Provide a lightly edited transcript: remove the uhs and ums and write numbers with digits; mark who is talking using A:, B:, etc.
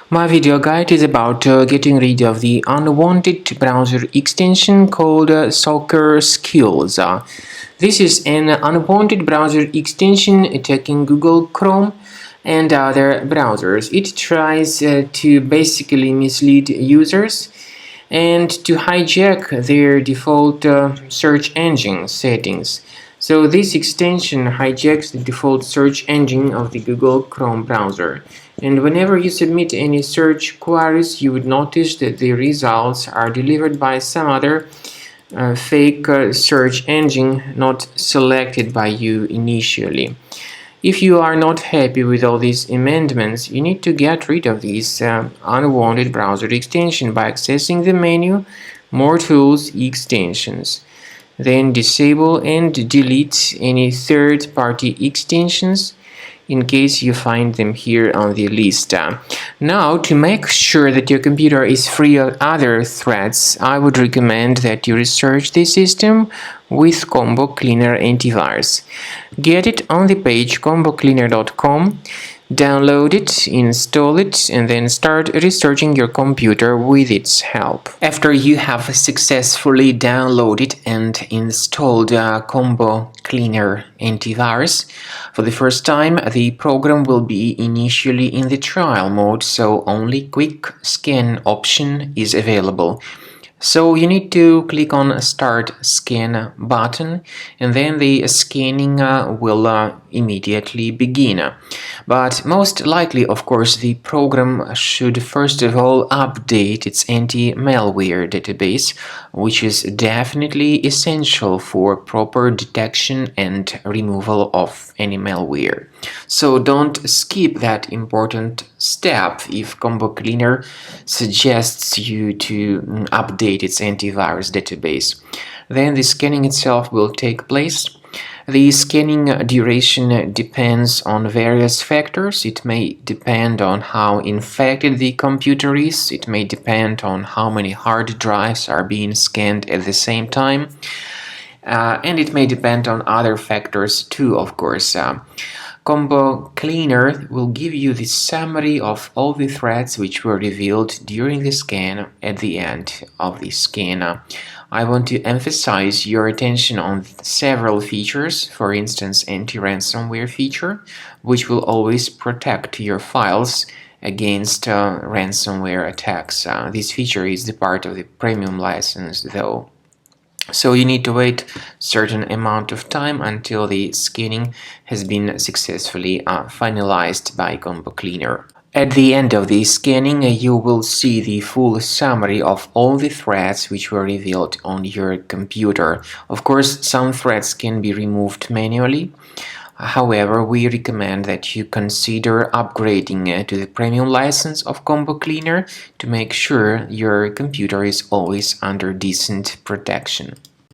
A: My video guide is about getting rid of the unwanted browser extension called Soccer Skills. This is an unwanted browser extension attacking Google Chrome and other browsers. It tries to basically mislead users and to hijack their default search engine settings. So this extension hijacks the default search engine of the Google Chrome browser. And whenever you submit any search queries, you would notice that the results are delivered by some other fake search engine not selected by you initially. If you are not happy with all these amendments, you need to get rid of this unwanted browser extension by accessing the menu More Tools Extensions. Then disable and delete any third-party extensions in case you find them here on the list. Now, to make sure that your computer is free of other threats, I would recommend that you research the system with Combo Cleaner Antivirus. Get it on the page combocleaner.com. Download it, install it, and then start researching your computer with its help. After you have successfully downloaded and installed Combo Cleaner Antivirus, for the first time the program will be initially in the trial mode, so only quick scan option is available. So you need to click on Start Scan button, and then the scanning will immediately begin. But most likely, of course, the program should first of all update its anti-malware database, which is definitely essential for proper detection and removal of any malware. So don't skip that important step if Combo Cleaner suggests you to update its antivirus database. Then the scanning itself will take place. The scanning duration depends on various factors. It may depend on how infected the computer is. It may depend on how many hard drives are being scanned at the same time. And it may depend on other factors too, of course. Combo Cleaner will give you the summary of all the threats which were revealed during the scan at the end of the scan. I want to emphasize your attention on several features, for instance, anti-ransomware feature, which will always protect your files against ransomware attacks. This feature is the part of the premium license, though. So you need to wait a certain amount of time until the scanning has been successfully finalized by Combo Cleaner. At the end of the scanning, you will see the full summary of all the threats which were revealed on your computer. Of course, some threats can be removed manually. However, we recommend that you consider upgrading to the premium license of Combo Cleaner to make sure your computer is always under decent protection.